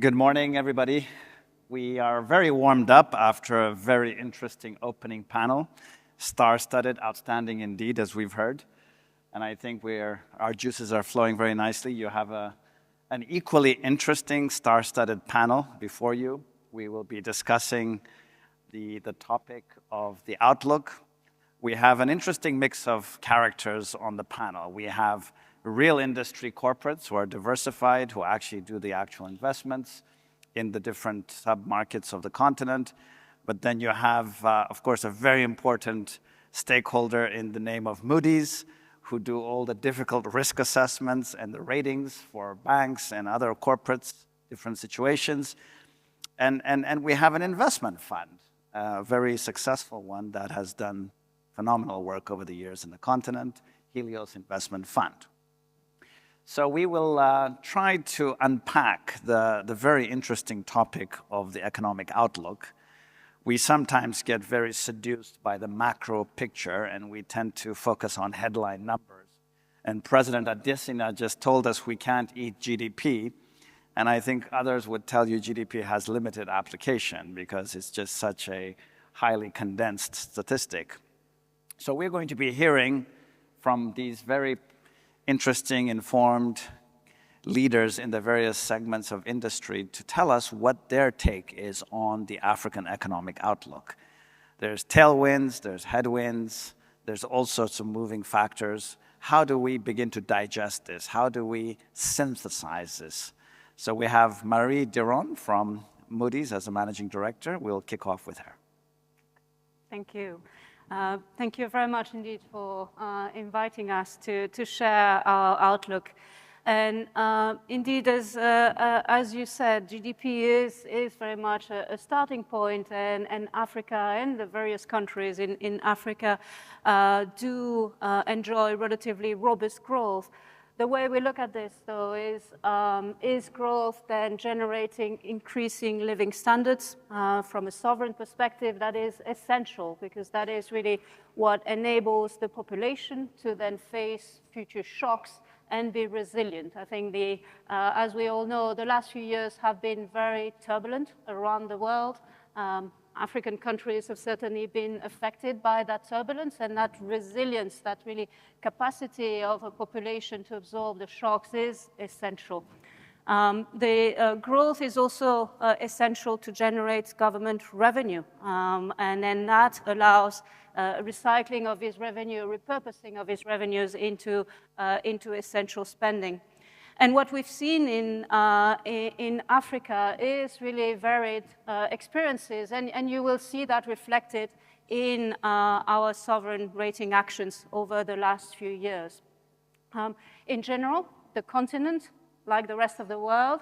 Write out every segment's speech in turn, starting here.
Good morning, everybody. We are very warmed up after a very interesting opening panel. Star-studded, outstanding indeed, as we've heard. And I think our juices are flowing very nicely. You have an equally interesting star-studded panel before you. We will be discussing the topic of the outlook. We have an interesting mix of characters on the panel. We have real industry corporates who are diversified, who actually do the actual investments in the different sub-markets of the continent. But then you have, of course, a very important stakeholder in the name of Moody's, who do all the difficult risk assessments and the ratings for banks and other corporates, different situations. And we have an investment fund, a very successful one that has done phenomenal work over the years in the continent, Helios Investment Fund. So we will try to unpack the very interesting topic of the economic outlook. We sometimes get very seduced by the macro picture, and we tend to focus on headline numbers. And President Tadesse just told us we can't eat GDP, and I think others would tell you GDP has limited application because it's just such a highly condensed statistic. So we're going to be hearing from these very interesting, informed leaders in the various segments of industry to tell us what their take is on the African economic outlook. There's tailwinds, there's headwinds, there's all sorts of moving factors. How do we begin to digest this? How do we synthesize this? So we have Marie Diron from Moody's as a managing director. We'll kick off with her. Thank you. Thank you very much indeed for inviting us to share our outlook. And indeed, as you said, GDP is very much a starting point, and Africa and the various countries in Africa do enjoy relatively robust growth. The way we look at this, though, is growth then generating increasing living standards? From a sovereign perspective, that is essential because that is really what enables the population to then face future shocks and be resilient. I think, as we all know, the last few years have been very turbulent around the world. African countries have certainly been affected by that turbulence, and that resilience, that really capacity of a population to absorb the shocks is essential. The growth is also essential to generate government revenue, and then that allows recycling of this revenue, repurposing of these revenues into essential spending. And what we've seen in Africa is really varied experiences, and you will see that reflected in our sovereign rating actions over the last few years. In general, the continent, like the rest of the world,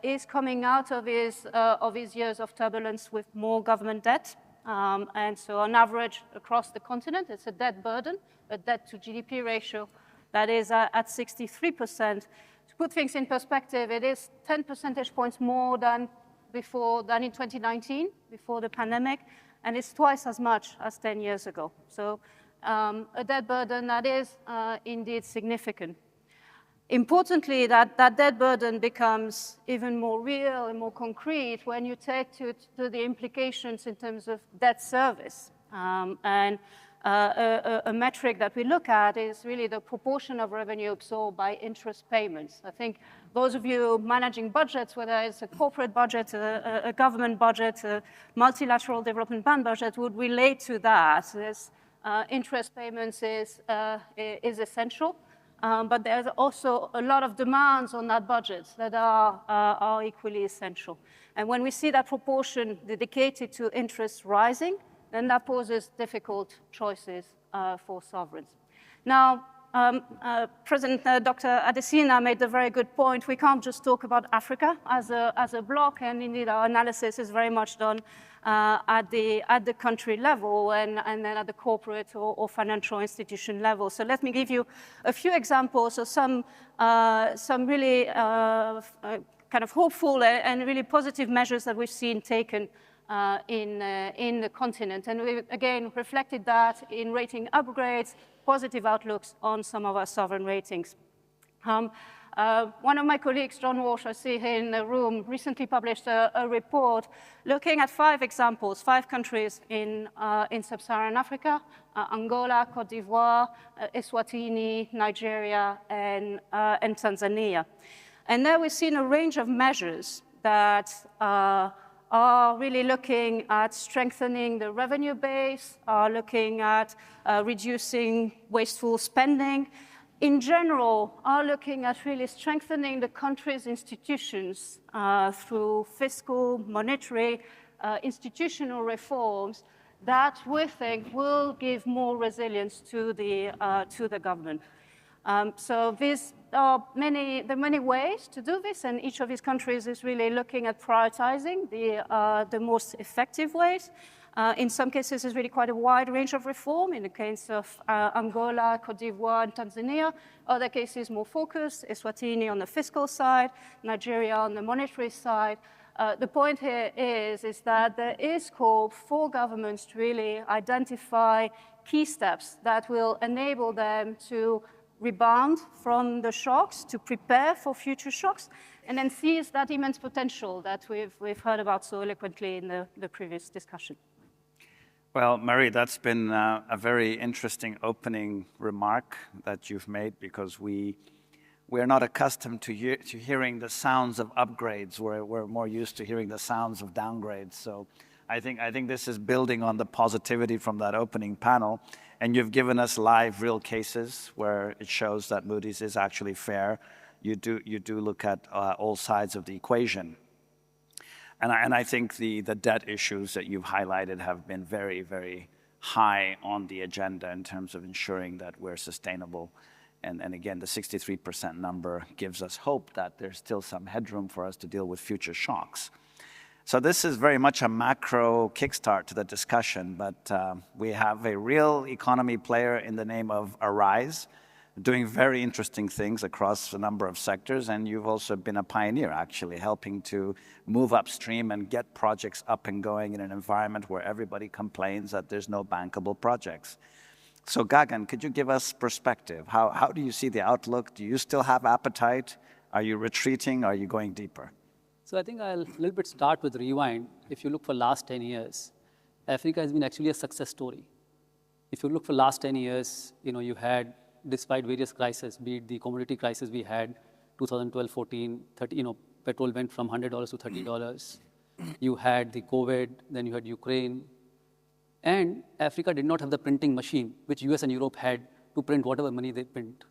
is coming out of these years of turbulence with more government debt. And so on average across the continent, it's a debt burden, a debt to GDP ratio that is at 63%. To put things in perspective, it is 10 percentage points more than in 2019, before the pandemic, and it's twice as much as 10 years ago. So a debt burden that is indeed significant. Importantly, that debt burden becomes even more real and more concrete when you take to the implications in terms of debt service. A metric that we look at is really the proportion of revenue absorbed by interest payments. I think those of you managing budgets, whether it's a corporate budget, a government budget, a multilateral development bank budget, would relate to that. Interest payments is essential, but there's also a lot of demands on that budget that are equally essential. And when we see that proportion dedicated to interest rising, then that poses difficult choices for sovereigns. Now, President Dr. Adesina made a very good point. We can't just talk about Africa as a bloc, and indeed our analysis is very much done at the country level and then at the corporate or financial institution level. So let me give you a few examples of some really kind of hopeful and really positive measures that we've seen taken in the continent. And we, again, reflected that in rating upgrades, positive outlooks on some of our sovereign ratings. One of my colleagues, John Walsh, I see here in the room, recently published a report looking at 5 examples, 5 countries in sub-Saharan Africa, Angola, Cote d'Ivoire, Eswatini, Nigeria, and Tanzania. And there we've seen a range of measures that are really looking at strengthening the revenue base, are looking at reducing wasteful spending, in general, are looking at really strengthening the country's institutions through fiscal, monetary, institutional reforms that we think will give more resilience to the government. So there are many ways to do this, and each of these countries is really looking at prioritizing the most effective ways. In some cases, there's really quite a wide range of reform. In the case of Angola, Cote d'Ivoire, and Tanzania. Other cases more focused, Eswatini on the fiscal side, Nigeria on the monetary side. The point here is that there is scope for governments to really identify key steps that will enable them to rebound from the shocks, to prepare for future shocks, and then seize that immense potential that we've heard about so eloquently in the previous discussion. Well, Marie, that's been a very interesting opening remark that you've made, because we're not accustomed to hearing the sounds of upgrades. We're more used to hearing the sounds of downgrades. So I think this is building on the positivity from that opening panel. And you've given us live, real cases where it shows that Moody's is actually fair. You do look at all sides of the equation. And I think the debt issues that you've highlighted have been very, very high on the agenda in terms of ensuring that we're sustainable. And again, the 63% number gives us hope that there's still some headroom for us to deal with future shocks. So this is very much a macro kickstart to the discussion, but we have a real economy player in the name of Arise, doing very interesting things across a number of sectors, and you've also been a pioneer, actually, helping to move upstream and get projects up and going in an environment where everybody complains that there's no bankable projects. So Gagan, could you give us perspective? How do you see the outlook? Do you still have appetite? Are you retreating? Are you going deeper? So I think I'll a little bit start with rewind. If you look for last 10 years, Africa has been actually a success story. If you look for last 10 years, you had, despite various crises, be it the commodity crisis we had, 2012, 14, 30, petrol went from $100 to $30. You had the COVID, then you had Ukraine. And Africa did not have the printing machine, which US and Europe had to print whatever money they print.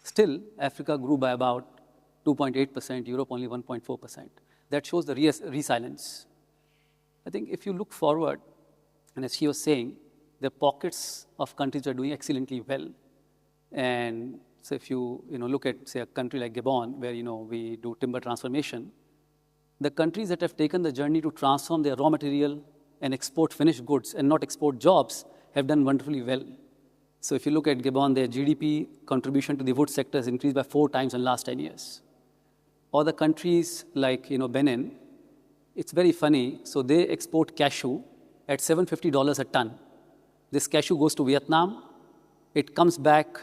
Still, Africa grew by about 2.8%, Europe only 1.4%. That shows the resilience. I think if you look forward, and as he was saying, there are pockets of countries that are doing excellently well. And so if you look at, say, a country like Gabon, where we do timber transformation, the countries that have taken the journey to transform their raw material and export finished goods and not export jobs have done wonderfully well. So if you look at Gabon, their GDP contribution to the wood sector has increased by 4 times in the last 10 years. Other countries like Benin, it's very funny. So they export cashew at $750 a ton. This cashew goes to Vietnam. It comes back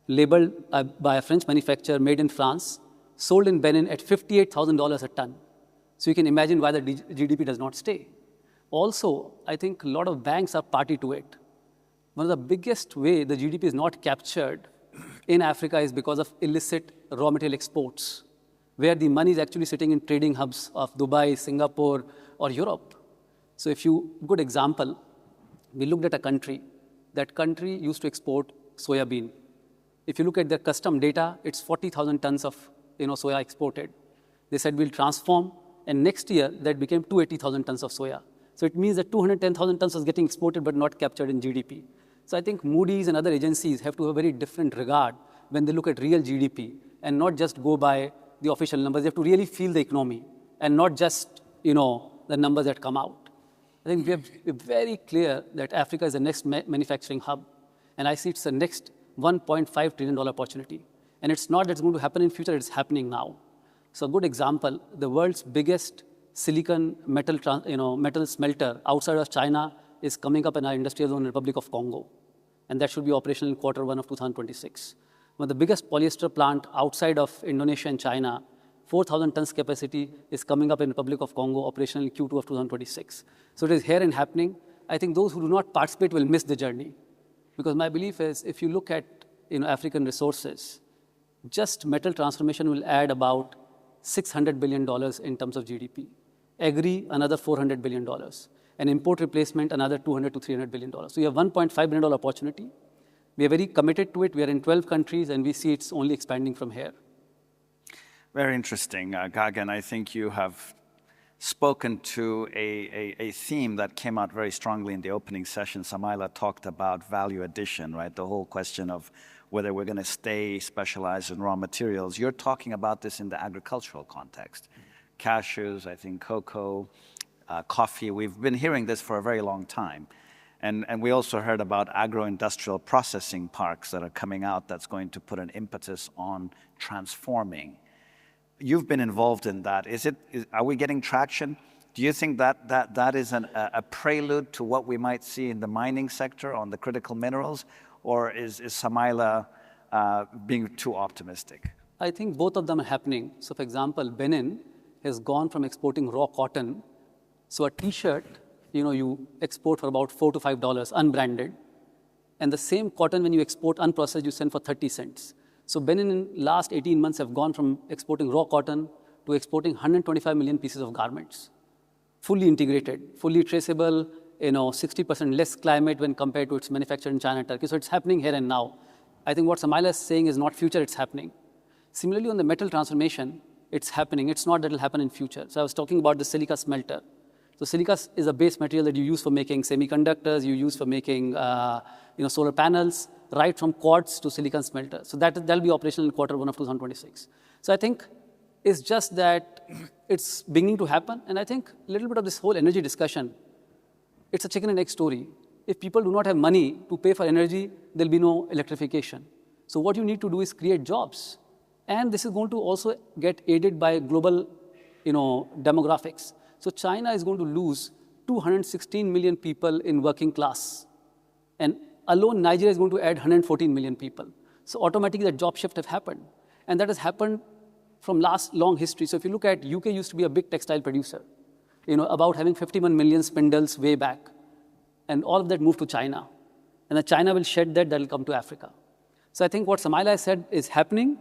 labeled by a French manufacturer, made in France, sold in Benin at $58,000 a ton. So you can imagine why the GDP does not stay. Also, I think a lot of banks are party to it. One of the biggest way the GDP is not captured in Africa is because of illicit raw material exports, where the money is actually sitting in trading hubs of Dubai, Singapore, or Europe. So good example, we looked at a country. That country used to export soya bean. If you look at their custom data, it's 40,000 tons of soya exported. They said we'll transform, and next year that became 280,000 tons of soya. So it means that 210,000 tons was getting exported but not captured in GDP. So I think Moody's and other agencies have to have a very different regard when they look at real GDP and not just go by the official numbers. They have to really feel the economy and not just the numbers that come out. I think we're very clear that Africa is the next manufacturing hub, and I see it's the next $1.5 trillion opportunity. And it's not that it's going to happen in future, it's happening now. So a good example, the world's biggest silicon metal smelter outside of China is coming up in our industrial zone in the Republic of Congo. And that should be operational in Q1 of 2026. One of the biggest polyester plant outside of Indonesia and China, 4,000 tons capacity is coming up in Republic of Congo, operational in Q2 of 2026. So it is here and happening. I think those who do not participate will miss the journey. Because my belief is, if you look at African resources, just metal transformation will add about $600 billion in terms of GDP. Agri, another $400 billion. And import replacement, another $200 to $300 billion. So you have $1.5 billion opportunity. We are very committed to it. We are in 12 countries, and we see it's only expanding from here. Very interesting. Gagan, I think you have spoken to a theme that came out very strongly in the opening session. Samaila talked about value addition, right? The whole question of whether we're going to stay specialized in raw materials. You're talking about this in the agricultural context. Cashews, I think cocoa, coffee. We've been hearing this for a very long time. And we also heard about agro-industrial processing parks that are coming out that's going to put an impetus on transforming. You've been involved in that. Are we getting traction? Do you think that is a prelude to what we might see in the mining sector on the critical minerals? Or is Samaila being too optimistic? I think both of them are happening. So for example, Benin has gone from exporting raw cotton. So a T-shirt, you export for about $4 to $5, unbranded. And the same cotton, when you export unprocessed, you send for 30 cents. So Benin in last 18 months have gone from exporting raw cotton to exporting 125 million pieces of garments. Fully integrated, fully traceable, 60% less climate when compared to its manufactured in China and Turkey. So it's happening here and now. I think what Samaila is saying is not future, it's happening. Similarly, on the metal transformation, it's happening. It's not that it'll happen in future. So I was talking about the silica smelter. So silica is a base material that you use for making semiconductors, you use for making solar panels, right from quartz to silicon smelter. So that'll be operational in Q1 of 2026. So I think it's just that it's beginning to happen. And I think a little bit of this whole energy discussion, it's a chicken and egg story. If people do not have money to pay for energy, there'll be no electrification. So what you need to do is create jobs. And this is going to also get aided by global demographics. So China is going to lose 216 million people in working class. And alone, Nigeria is going to add 114 million people. So automatically, that job shift have happened. And that has happened from last long history. So if you look at UK used to be a big textile producer, about having 51 million spindles way back. And all of that moved to China. And then China will shed that will come to Africa. So I think what Samaila said is happening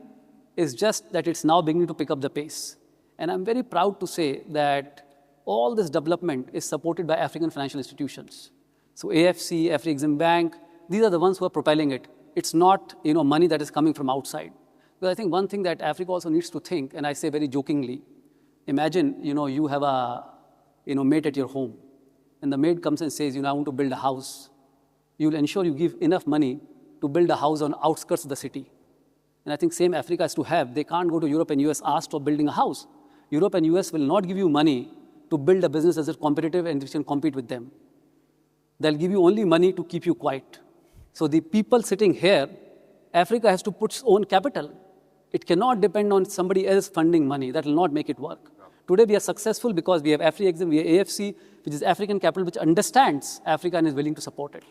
is just that it's now beginning to pick up the pace. And I'm very proud to say that all this development is supported by African financial institutions. So AFC, Afrexim Bank, these are the ones who are propelling it. It's not money that is coming from outside. Because I think one thing that Africa also needs to think, and I say very jokingly, imagine you have a maid at your home, and the maid comes and says, I want to build a house. You'll ensure you give enough money to build a house on outskirts of the city. And I think same Africa has to have. They can't go to Europe and US ask for building a house. Europe and US will not give you money to build a business as competitive and which can compete with them. They'll give you only money to keep you quiet. So the people sitting here, Africa has to put its own capital. It cannot depend on somebody else funding money. That will not make it work. Today we are successful because we have Afrexim, we have AFC, which is African capital, which understands Africa and is willing to support it.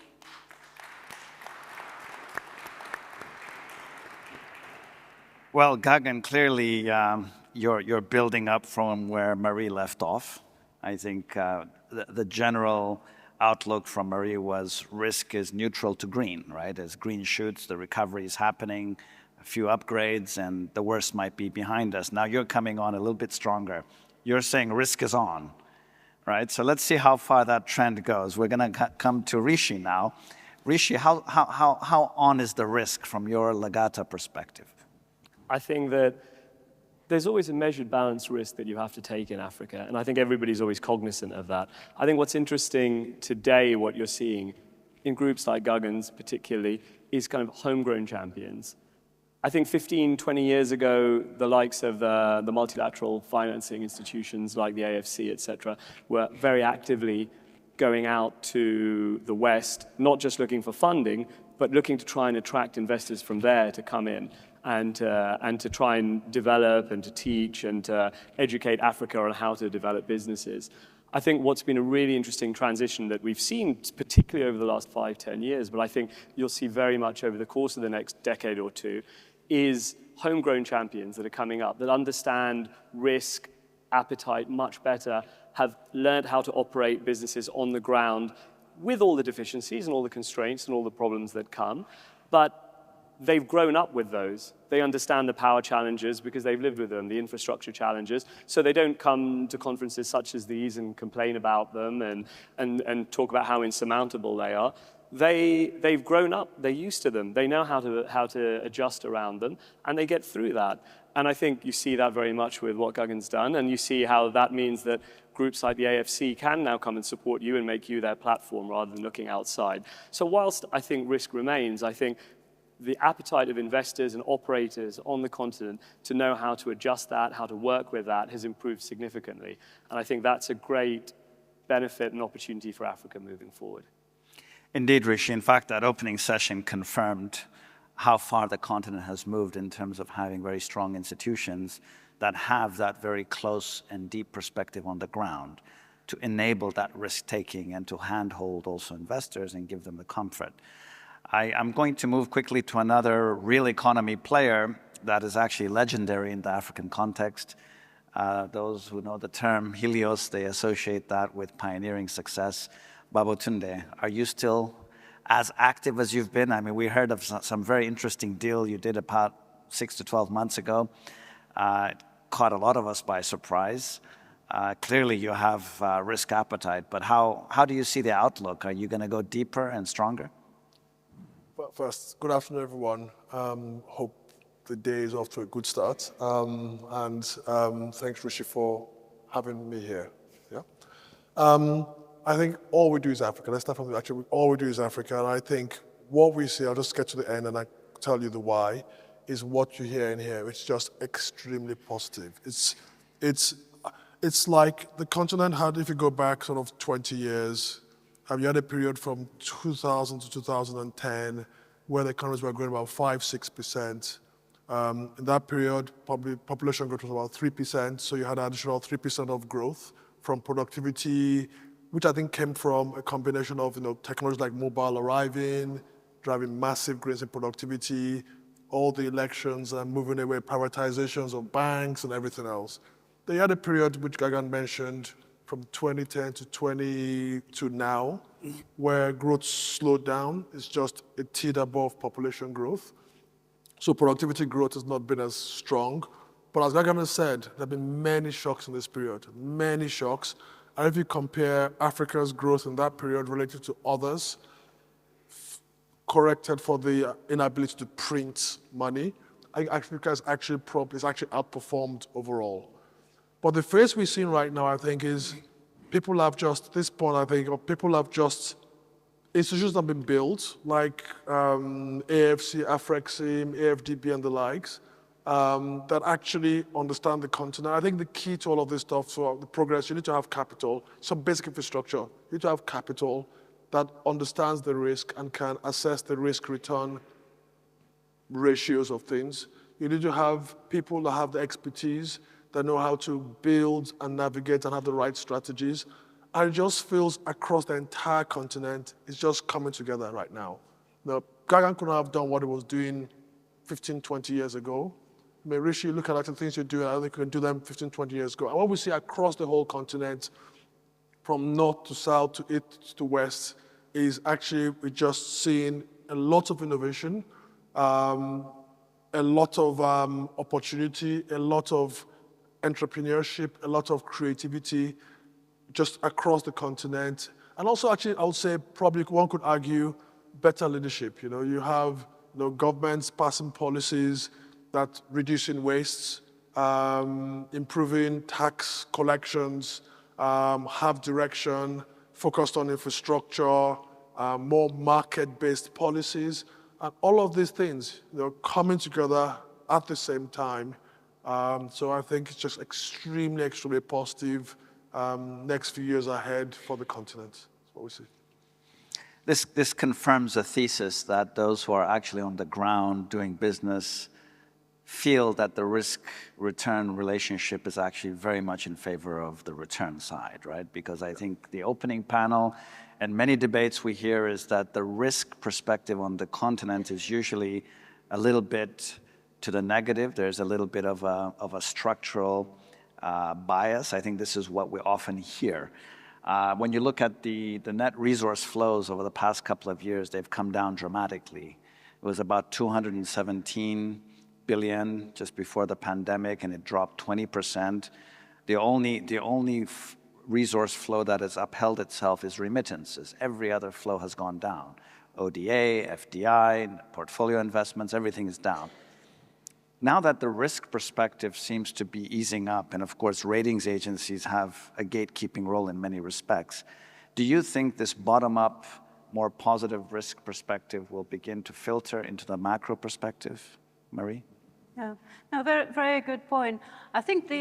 Well, Gagan, clearly you're building up from where Marie left off. I think the general outlook from Marie was risk is neutral to green, right? As green shoots, the recovery is happening, a few upgrades, and the worst might be behind us. Now you're coming on a little bit stronger. You're saying risk is on, right? So let's see how far that trend goes. We're going to come to Rishi now. Rishi, how on is the risk from your Lagata perspective? I think that there's always a measured balanced risk that you have to take in Africa, and I think everybody's always cognizant of that. I think what's interesting today, what you're seeing in groups like Gagan's particularly, is kind of homegrown champions. I think 15, 20 years ago, the likes of the multilateral financing institutions like the AFC, et cetera, were very actively going out to the West, not just looking for funding, but looking to try and attract investors from there to come in and to try and develop and to teach and to educate Africa on how to develop businesses. I think what's been a really interesting transition that we've seen, particularly over the last 5, 10 years, but I think you'll see very much over the course of the next decade or two, is homegrown champions that are coming up that understand risk, appetite much better, have learned how to operate businesses on the ground with all the deficiencies and all the constraints and all the problems that come, but they've grown up with those. They understand the power challenges because they've lived with them, the infrastructure challenges, so they don't come to conferences such as these and complain about them and talk about how insurmountable they are. They've grown up, they're used to them, they know how to adjust around them, and they get through that. And I think you see that very much with what Gagan's done, and you see how that means that groups like the AFC can now come and support you and make you their platform rather than looking outside. So whilst I think risk remains, I think the appetite of investors and operators on the continent to know how to adjust that, how to work with that, has improved significantly. And I think that's a great benefit and opportunity for Africa moving forward. Indeed, Rishi. In fact, that opening session confirmed how far the continent has moved in terms of having very strong institutions that have that very close and deep perspective on the ground to enable that risk-taking and to handhold also investors and give them the comfort. I'm going to move quickly to another real economy player that is actually legendary in the African context. Those who know the term Helios, they associate that with pioneering success. Babatunde, are you still as active as you've been? I mean, we heard of some very interesting deal you did about 6 to 12 months ago. It caught a lot of us by surprise. Clearly you have risk appetite, but how do you see the outlook? Are you going to go deeper and stronger? Well, first, good afternoon, everyone. Hope the day is off to a good start. Thanks, Rishi, for having me here. Yeah. I think all we do is Africa. Let's start from actually, all we do is Africa. And I think what we see, I'll just get to the end and I tell you the why, is what you hear in here. It's just extremely positive. It's like the continent had, if you go back sort of 20 years, you had a period from 2000 to 2010 where the economies were growing about 5-6%. In that period, probably population growth was about 3%, so you had an additional 3% of growth from productivity, which I think came from a combination of technologies like mobile arriving, driving massive gains in productivity, all the elections and moving away privatizations of banks and everything else. They had a period which Gagan mentioned from 2010 to now, where growth slowed down. It's just a tick above population growth. So productivity growth has not been as strong. But as Gagan has said, there have been many shocks in this period, many shocks. And if you compare Africa's growth in that period related to others, corrected for the inability to print money, I think Africa is actually outperformed overall. But the phase we're seeing right now, I think, is people have just, at this point, I think, institutions have been built, like AFC, Afrexim, AFDB, and the likes, that actually understand the continent. I think the key to all of this stuff, so the progress, you need to have capital, some basic infrastructure. You need to have capital that understands the risk and can assess the risk-return ratios of things. You need to have people that have the expertise, that know how to build and navigate and have the right strategies. And it just feels across the entire continent, it's just coming together right now. Now, Gagan couldn't have done what he was doing 15, 20 years ago. I mean, Rishi, look at the things you're doing, I think you can do them 15, 20 years ago. And what we see across the whole continent, from north to south to east to west, is actually we're just seeing a lot of innovation, a lot of opportunity, a lot of entrepreneurship, a lot of creativity just across the continent. And also, actually, I would say probably one could argue better leadership. You have governments passing policies that reducing wastes, improving tax collections, have direction, focused on infrastructure, more market-based policies, and all of these things coming together at the same time. So I think it's just extremely, extremely positive next few years ahead for the continent. That's what we see. This confirms a thesis that those who are actually on the ground doing business feel that the risk-return relationship is actually very much in favor of the return side, right? Because I think the opening panel and many debates we hear is that the risk perspective on the continent is usually a little bit to the negative. There's a little bit of a structural bias. I think this is what we often hear. When you look at the net resource flows over the past couple of years, they've come down dramatically. It was about 217 billion just before the pandemic, and it dropped 20%. The only resource flow that has upheld itself is remittances. Every other flow has gone down. ODA, FDI, portfolio investments, everything is down. Now that the risk perspective seems to be easing up, and of course ratings agencies have a gatekeeping role in many respects, do you think this bottom-up, more positive risk perspective will begin to filter into the macro perspective? Marie? Yeah, no, very, very good point. I think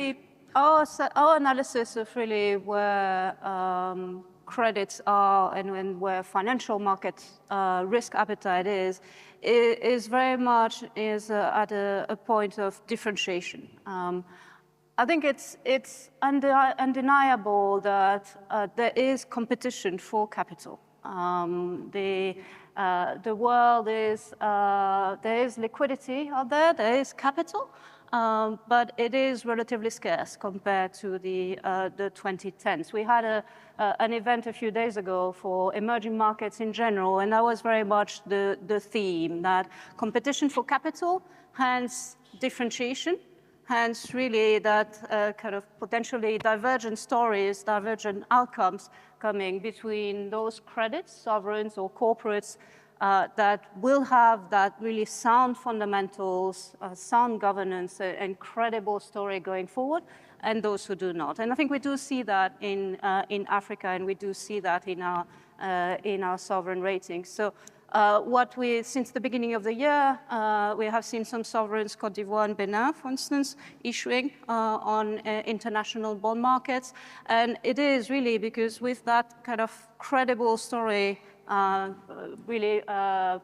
our analysis of really where credits are and where financial market risk appetite is very much at a point of differentiation. I think it's undeniable that there is competition for capital. The world is, there is liquidity out there, there is capital, but it is relatively scarce compared to the 2010s. We had an event a few days ago for emerging markets in general, and that was very much the theme, that competition for capital, hence differentiation, hence really that kind of potentially divergent stories, divergent outcomes coming between those credits, sovereigns or corporates, that will have that really sound fundamentals, sound governance, and credible story going forward, and those who do not. And I think we do see that in Africa, and we do see that in our sovereign ratings. So since the beginning of the year, we have seen some sovereigns, Côte d'Ivoire and Benin, for instance, issuing on international bond markets. And it is really because with that kind of credible story, really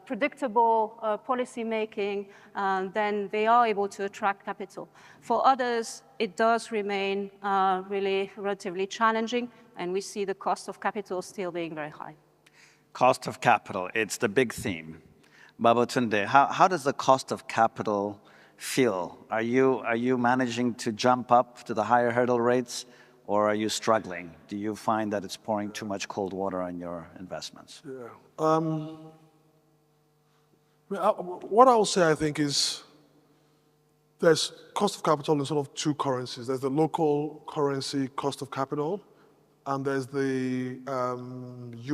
predictable policy making, then they are able to attract capital. For others, it does remain really relatively challenging, and we see the cost of capital still being very high. Cost of capital, it's the big theme. Babatunde, how does the cost of capital feel? Are you managing to jump up to the higher hurdle rates, or are you struggling? Do you find that it's pouring too much cold water on your investments? Yeah. What I will say, I think, is there's cost of capital in sort of two currencies. There's the local currency cost of capital, and there's the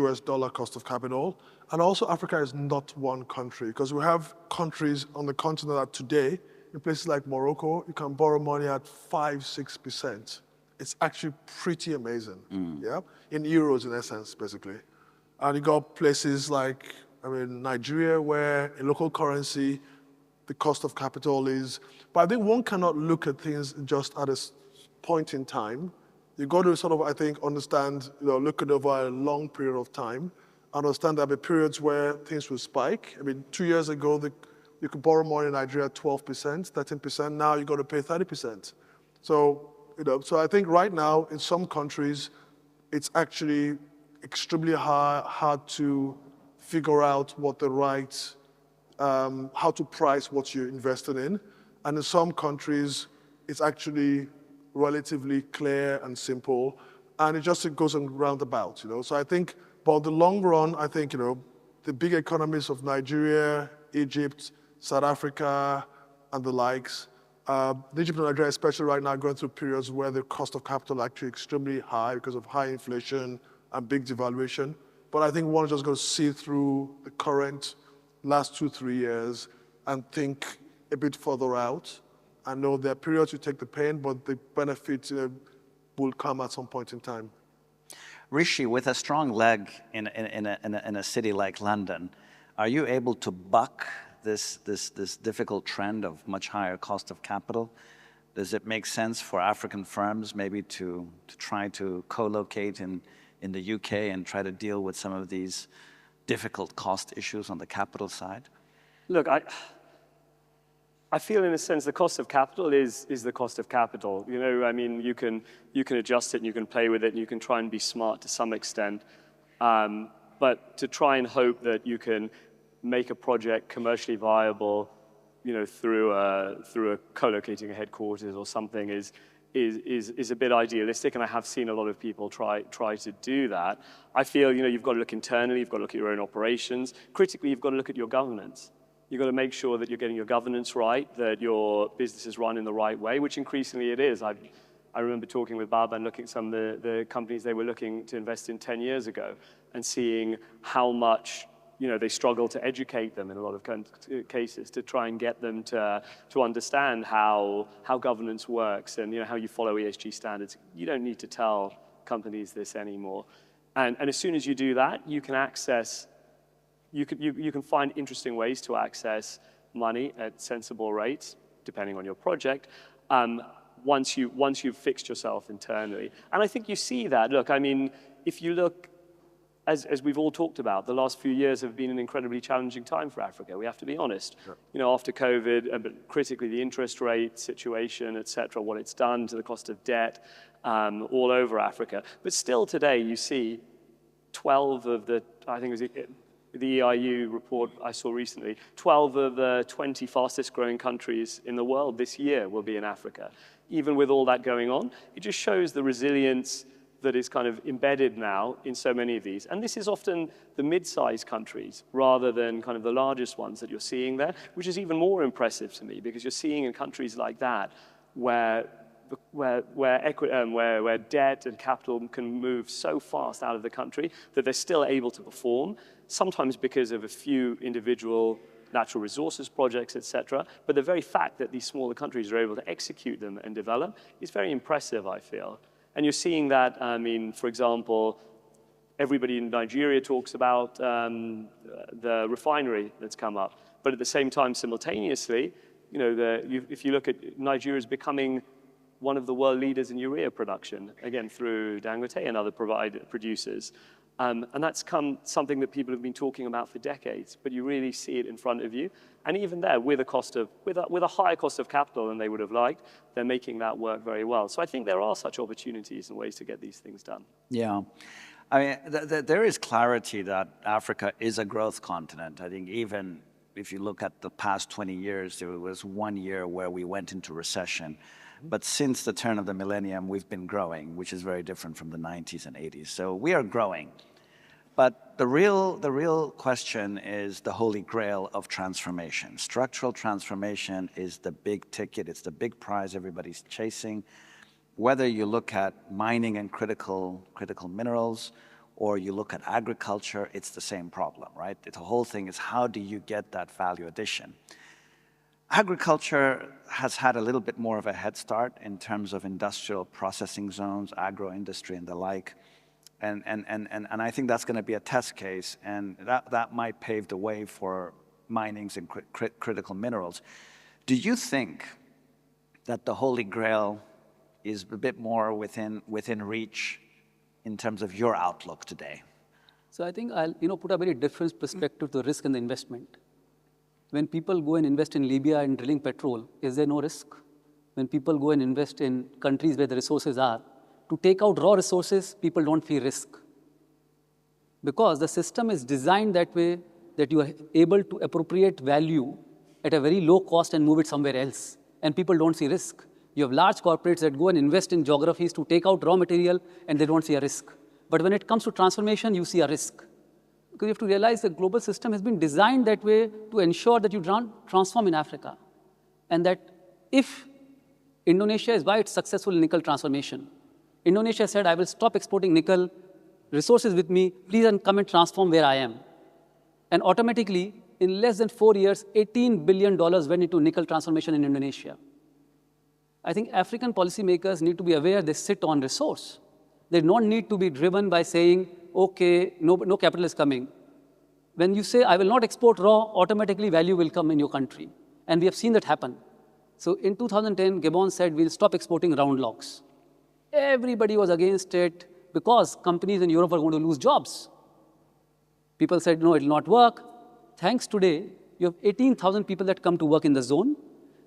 US dollar cost of capital. And also Africa is not one country, because we have countries on the continent that today, in places like Morocco, you can borrow money at 5-6%. It's actually pretty amazing, yeah? In euros, in essence, basically. And you got places like, Nigeria, where in local currency, the cost of capital is, but I think one cannot look at things just at a point in time. You got to sort of, I think, understand, look at over a long period of time, understand there will be periods where things will spike. 2 years ago, you could borrow money in Nigeria at 12%, 13%. Now you got to pay 30%. So I think right now, in some countries, it's actually extremely hard to figure out what the right, how to price what you're invested in. And in some countries, it's actually relatively clear and simple, and it goes on roundabout, So I think, but the long run, I think, the big economies of Nigeria, Egypt, South Africa, and the likes, Egypt and Nigeria, especially right now, going through periods where the cost of capital is actually extremely high because of high inflation and big devaluation. But I think one just got to see through the current last 2-3 years and think a bit further out. I know there are periods you take the pain, but the benefits will come at some point in time. Rishi, with a strong leg in a city like London, are you able to buck this difficult trend of much higher cost of capital? Does it make sense for African firms maybe to try to co-locate in the UK and try to deal with some of these difficult cost issues on the capital side? Look, I feel in a sense the cost of capital is the cost of capital. You can adjust it and you can play with it and you can try and be smart to some extent. But to try and hope that you can make a project commercially viable through a co-locating headquarters or something is a bit idealistic, and I have seen a lot of people try to do that. I feel you've got to look internally, you've got to look at your own operations. Critically, you've got to look at your governance. You've got to make sure that you're getting your governance right, that your business is run in the right way, which increasingly it is. I remember talking with Baba and looking at some of the companies they were looking to invest in 10 years ago and seeing how much they struggle to educate them in a lot of cases to try and get them to understand how governance works and how you follow ESG standards. You don't need to tell companies this anymore. And as soon as you do that, you can access, you can find interesting ways to access money at sensible rates, depending on your project, once you've fixed yourself internally. And I think you see that. Look, I mean, if you look, as we've all talked about, the last few years have been an incredibly challenging time for Africa. We have to be honest. Sure. After COVID, but critically the interest rate situation, et cetera, what it's done to the cost of debt all over Africa. But still today, you see 12 of the, I think it was the EIU report I saw recently, 12 of the 20 fastest growing countries in the world this year will be in Africa. Even with all that going on, it just shows the resilience that is kind of embedded now in so many of these. And this is often the mid-sized countries rather than kind of the largest ones that you're seeing there, which is even more impressive to me because you're seeing in countries like that where debt and capital can move so fast out of the country that they're still able to perform, sometimes because of a few individual natural resources projects, et cetera. But the very fact that these smaller countries are able to execute them and develop is very impressive, I feel. And you're seeing that, I mean, for example, everybody in Nigeria talks about the refinery that's come up. But at the same time, simultaneously, if you look at Nigeria's becoming one of the world leaders in urea production, again, through Dangote and other producers. And that's something that people have been talking about for decades, but you really see it in front of you. And even there, with a higher cost of capital than they would have liked, they're making that work very well. So I think there are such opportunities and ways to get these things done. Yeah. I mean, there is clarity that Africa is a growth continent. I think even if you look at the past 20 years, there was 1 year where we went into recession. But since the turn of the millennium, we've been growing, which is very different from the 90s and 80s. So we are growing. But the real question is the holy grail of transformation. Structural transformation is the big ticket. It's the big prize everybody's chasing. Whether you look at mining and critical minerals, or you look at agriculture, it's the same problem, right? The whole thing is how do you get that value addition? Agriculture has had a little bit more of a head start in terms of industrial processing zones, agro-industry and the like. And I think that's going to be a test case, and that might pave the way for minings and critical minerals. Do you think that the Holy Grail is a bit more within reach in terms of your outlook today? So I think I'll put a very different perspective to risk and the investment. When people go and invest in Libya in drilling petrol, is there no risk? When people go and invest in countries where the resources are, to take out raw resources, people don't feel risk. Because the system is designed that way that you are able to appropriate value at a very low cost and move it somewhere else. And people don't see risk. You have large corporates that go and invest in geographies to take out raw material and they don't see a risk. But when it comes to transformation, you see a risk. Because you have to realize the global system has been designed that way to ensure that you transform in Africa. And that if Indonesia is why it's successful in nickel transformation. Indonesia said, I will stop exporting nickel, resources with me, please come and transform where I am. And automatically, in less than 4 years, $18 billion went into nickel transformation in Indonesia. I think African policymakers need to be aware they sit on resource. They don't need to be driven by saying, okay, no capital is coming. When you say, I will not export raw, automatically value will come in your country. And we have seen that happen. So in 2010, Gabon said, we'll stop exporting round logs. Everybody was against it because companies in Europe are going to lose jobs. People said, no, it will not work. Thanks today, you have 18,000 people that come to work in the zone.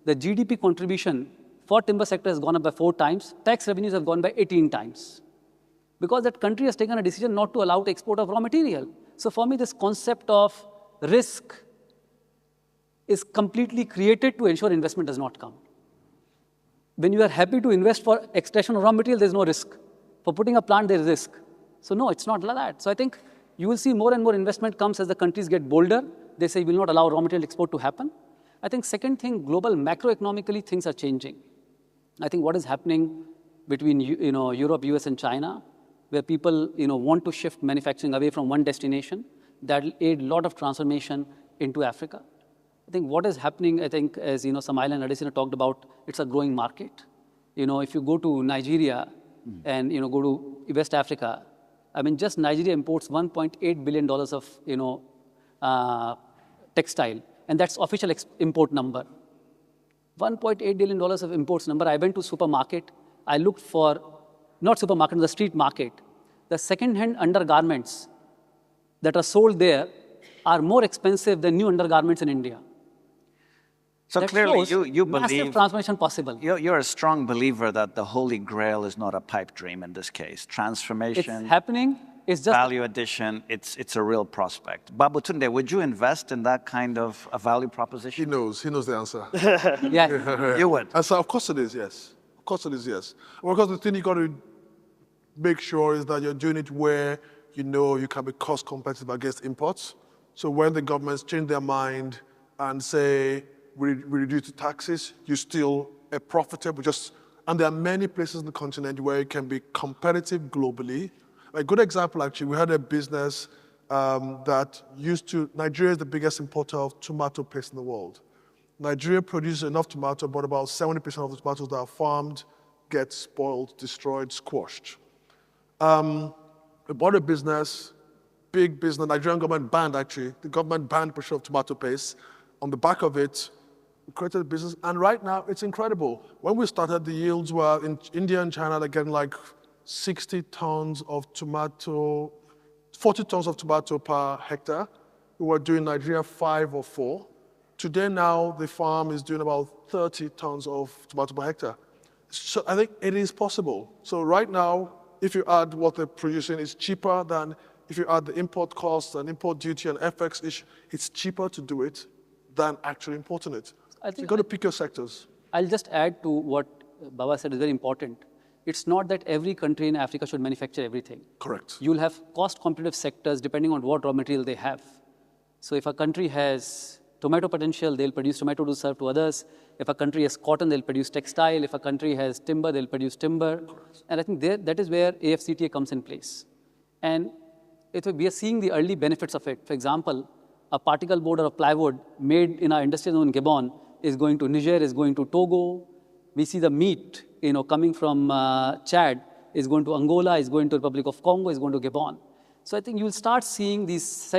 The GDP contribution for timber sector has gone up by 4 times. Tax revenues have gone by 18 times. Because that country has taken a decision not to allow the export of raw material. So for me, this concept of risk is completely created to ensure investment does not come. When you are happy to invest for extraction of raw material, there's no risk. For putting a plant, there is risk. So no, it's not like that. So I think you will see more and more investment comes as the countries get bolder. They say, we will not allow raw material export to happen. I think second thing, global macroeconomically, things are changing. I think what is happening between Europe, US, and China, where people want to shift manufacturing away from one destination, that will aid a lot of transformation into Africa. I think what is happening, I think, as some island Adesina talked about, it's a growing market. If you go to Nigeria and go to West Africa, I mean, just Nigeria imports $1.8 billion of textile, and that's official import number. $1.8 billion of imports number. I went to supermarket. I looked for, not supermarket, the street market. The second-hand undergarments that are sold there are more expensive than new undergarments in India. So that clearly, you believe massive transformation possible. You're a strong believer that the Holy Grail is not a pipe dream in this case. Transformation, it's happening. It's just value addition. It's a real prospect. Babatunde, would you invest in that kind of a value proposition? He knows the answer. Yeah. You would. And so, of course it is, yes. Of course it is, yes. Well, because the thing you got to make sure is that you're doing it where you can be cost competitive against imports. So when the governments change their mind and say, we reduce the taxes, you still are profitable. And there are many places in the continent where you can be competitive globally. A good example, actually, we had a business Nigeria is the biggest importer of tomato paste in the world. Nigeria produces enough tomato, but about 70% of the tomatoes that are farmed get spoiled, destroyed, squashed. We bought a business, big business, Nigerian government banned, actually. The government banned production of tomato paste. On the back of it, we created a business, and right now, it's incredible. When we started, the yields were in India and China, they're getting like 60 tons of tomato, 40 tons of tomato per hectare. We were doing Nigeria 5 or 4. Today now, the farm is doing about 30 tons of tomato per hectare. So I think it is possible. So right now, if you add what they're producing, it's cheaper than if you add the import costs and import duty and FX issue, it's cheaper to do it than actually importing it. I think you've got to pick your sectors. I'll just add to what Baba said is very important. It's not that every country in Africa should manufacture everything. Correct. You'll have cost competitive sectors depending on what raw material they have. So if a country has tomato potential, they'll produce tomato to serve to others. If a country has cotton, they'll produce textile. If a country has timber, they'll produce timber. And I think that is where AFCTA comes in place. And we are seeing the early benefits of it. For example, a particle board or a plywood made in our industrial zone in Gabon is going to Niger, is going to Togo. We see the meat coming from Chad is going to Angola, is going to Republic of Congo, is going to Gabon. So I think you'll start seeing these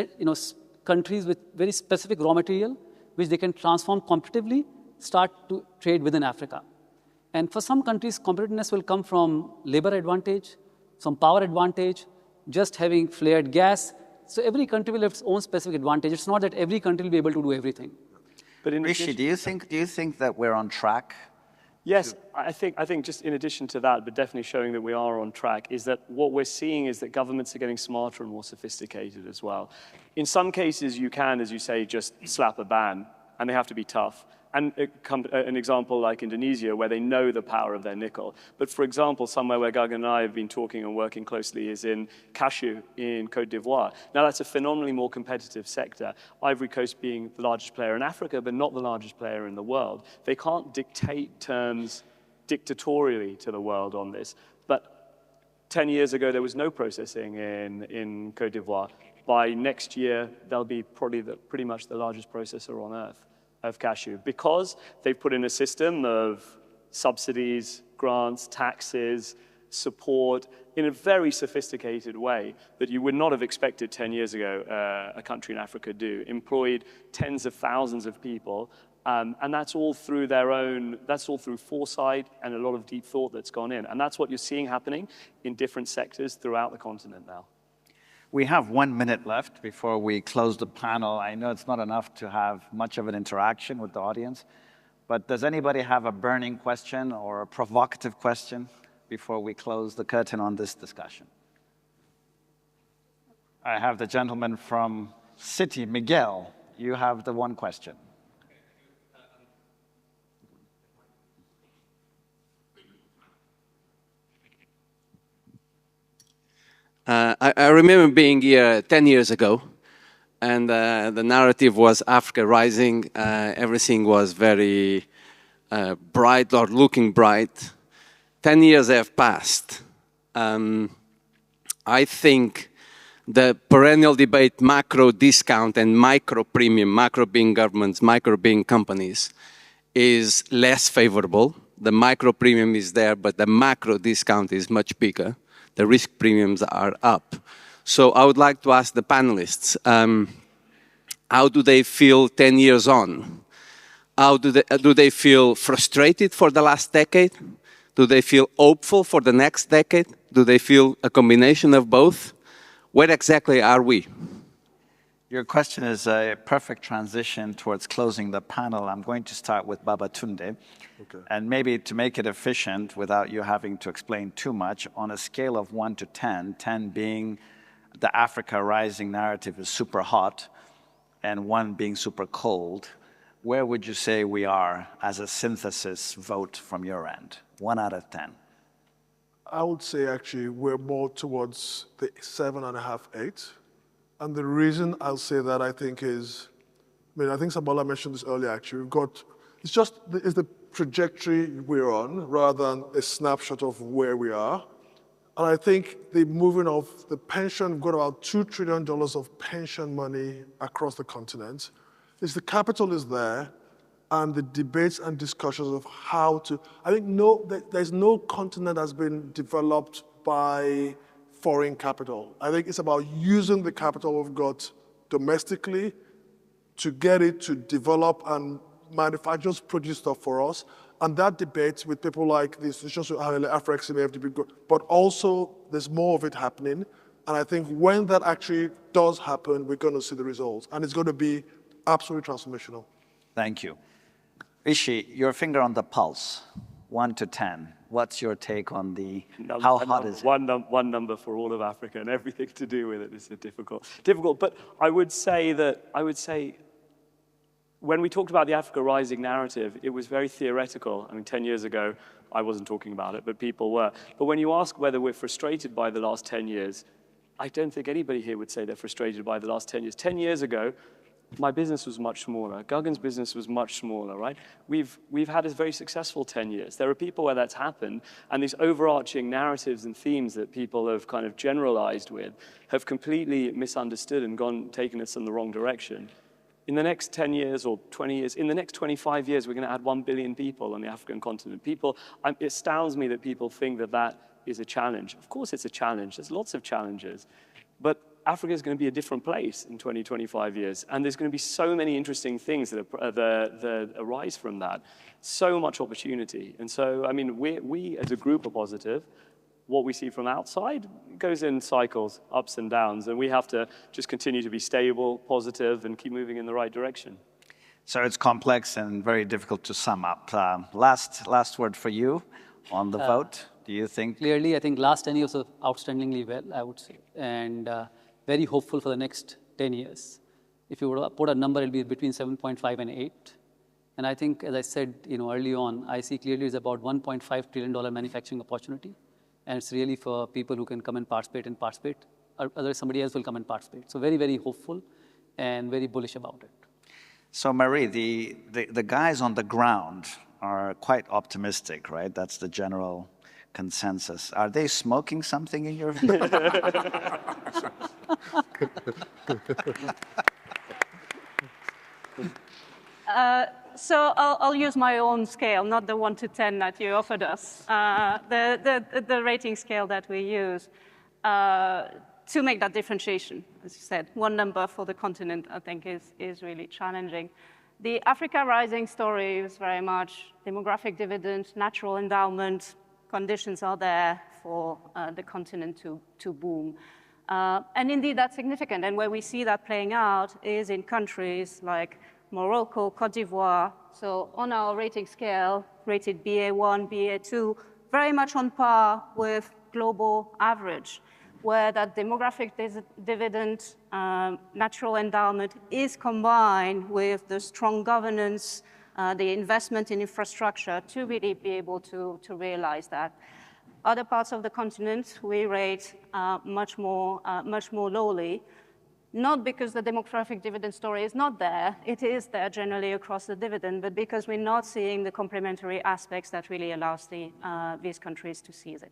countries with very specific raw material, which they can transform competitively, start to trade within Africa. And for some countries, competitiveness will come from labor advantage, some power advantage, just having flared gas. So every country will have its own specific advantage. It's not that every country will be able to do everything. But in Rishi, do you think that we're on track? Yes, I think just in addition to that, but definitely showing that we are on track, is that what we're seeing is that governments are getting smarter and more sophisticated as well. In some cases, you can, as you say, just slap a ban, and they have to be tough. And an example like Indonesia, where they know the power of their nickel. But for example, somewhere where Gagan and I have been talking and working closely is in cashew in Côte d'Ivoire. Now that's a phenomenally more competitive sector. Ivory Coast being the largest player in Africa, but not the largest player in the world. They can't dictate terms dictatorially to the world on this. But 10 years ago, there was no processing in Côte d'Ivoire. By next year, they'll be probably pretty much the largest processor on earth of cashew, because they've put in a system of subsidies, grants, taxes, support in a very sophisticated way that you would not have expected 10 years ago a country in Africa do. Employed tens of thousands of people, and that's all through that's all through foresight and a lot of deep thought that's gone in. And that's what you're seeing happening in different sectors throughout the continent now. We have 1 minute left before we close the panel. I know it's not enough to have much of an interaction with the audience, but does anybody have a burning question or a provocative question before we close the curtain on this discussion? I have the gentleman from Citi, Miguel. You have the one question. I remember being here 10 years ago, and the narrative was Africa rising. Everything was very bright or looking bright. 10 years have passed. I think the perennial debate, macro discount and micro premium, macro being governments, micro being companies, is less favorable. The micro premium is there, but the macro discount is much bigger. The risk premiums are up. So I would like to ask the panelists, how do they feel 10 years on? How do they feel frustrated for the last decade? Do they feel hopeful for the next decade? Do they feel a combination of both? Where exactly are we? Your question is a perfect transition towards closing the panel. I'm going to start with Babatunde. Okay. And maybe to make it efficient without you having to explain too much, on a scale of 1 to 10, 10 being the Africa rising narrative is super hot and 1 being super cold, where would you say we are as a synthesis vote from your end? 1 out of 10. I would say actually we're more towards the 7.5, 8. And the reason I'll say that I think is, I think Sabala mentioned this earlier actually, it's the trajectory we're on rather than a snapshot of where we are. And I think the moving of the pension, we've got about $2 trillion of pension money across the continent. The capital is there, and the debates and discussions of how to, I think there's no continent that's been developed by foreign capital. I think it's about using the capital we've got domestically to get it to develop and manufacturers produce stuff for us. And that debate with people like the institutions of Afrexim, FDB, but also there's more of it happening. And I think when that actually does happen, we're going to see the results. And it's going to be absolutely transformational. Thank you. Rishi, your finger on the pulse, 1 to 10. What's your take on how hot is it? One number for all of Africa and everything to do with it is difficult. But I would say when we talked about the Africa rising narrative, it was very theoretical. 10 years ago, I wasn't talking about it, but people were. But when you ask whether we're frustrated by the last 10 years, I don't think anybody here would say they're frustrated by the last 10 years. 10 years ago, my business was much smaller. Gagan's business was much smaller, right? We've had a very successful 10 years. There are people where that's happened, and these overarching narratives and themes that people have kind of generalized with have completely misunderstood and taken us in the wrong direction. In the next 10 years or 20 years, in the next 25 years, we're going to add 1 billion people on the African continent. It astounds me that people think that that is a challenge. Of course it's a challenge. There's lots of challenges. But Africa is going to be a different place in 20, 25 years. And there's going to be so many interesting things that arise from that. So much opportunity. And so, we as a group are positive. What we see from outside goes in cycles, ups and downs. And we have to just continue to be stable, positive, and keep moving in the right direction. So it's complex and very difficult to sum up. Last word for you on the vote. Do you think? Clearly, I think last 10 years are outstandingly well, I would say. And very hopeful for the next 10 years. If you were to put a number, it'll be between 7.5 and 8. And I think, as I said early on, I see clearly it's about $1.5 trillion manufacturing opportunity. And it's really for people who can come and participate. Otherwise, somebody else will come and participate. So very, very hopeful and very bullish about it. So Marie, the guys on the ground are quite optimistic, right? That's the general consensus. Are they smoking something in your view? So I'll use my own scale, not the 1 to 10 that you offered us. The rating scale that we use to make that differentiation, as you said. 1 number for the continent, I think, is really challenging. The Africa rising story is very much demographic dividend, natural endowment. Conditions are there for the continent to boom. And indeed, that's significant. And where we see that playing out is in countries like Morocco, Cote d'Ivoire. So on our rating scale, rated BA1, BA2, very much on par with global average, where that demographic dividend, natural endowment is combined with the strong governance, the investment in infrastructure to really be able to realize that. Other parts of the continent, we rate much more lowly, not because the demographic dividend story is not there. It is there generally across the dividend, but because we're not seeing the complementary aspects that really allows these countries to seize it.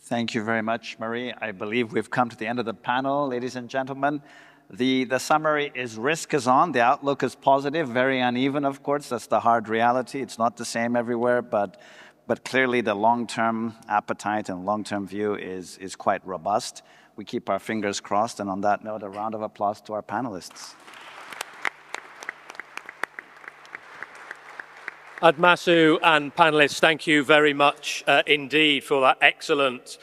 Thank you very much, Marie. I believe we've come to the end of the panel, ladies and gentlemen. The summary is risk is on, the outlook is positive, very uneven, of course. That's the hard reality. It's not the same everywhere, but clearly the long-term appetite and long-term view is quite robust. We keep our fingers crossed, and on that note, a round of applause to our panelists. Admassu and panelists, thank you very much indeed for that excellent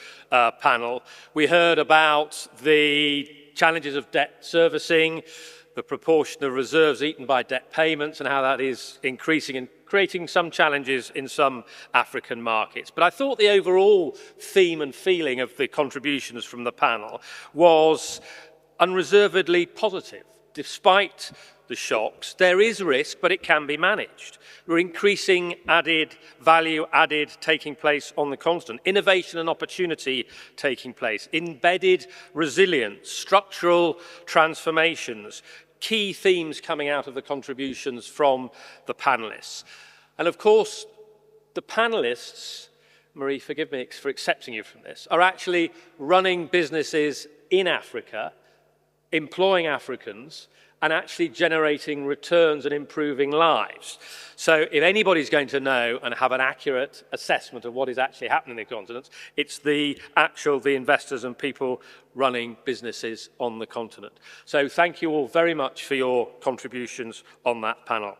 panel. We heard about the challenges of debt servicing, the proportion of reserves eaten by debt payments, and how that is increasing and creating some challenges in some African markets. But I thought the overall theme and feeling of the contributions from the panel was unreservedly positive. Despite the shocks, there is risk, but it can be managed. We're increasing value added taking place on the continent, innovation and opportunity taking place, embedded resilience, structural transformations, key themes coming out of the contributions from the panelists. And of course, the panelists, Marie, forgive me for accepting you from this, are actually running businesses in Africa, employing Africans, and actually generating returns and improving lives. So if anybody's going to know and have an accurate assessment of what is actually happening in the continent, it's the investors and people running businesses on the continent. So thank you all very much for your contributions on that panel.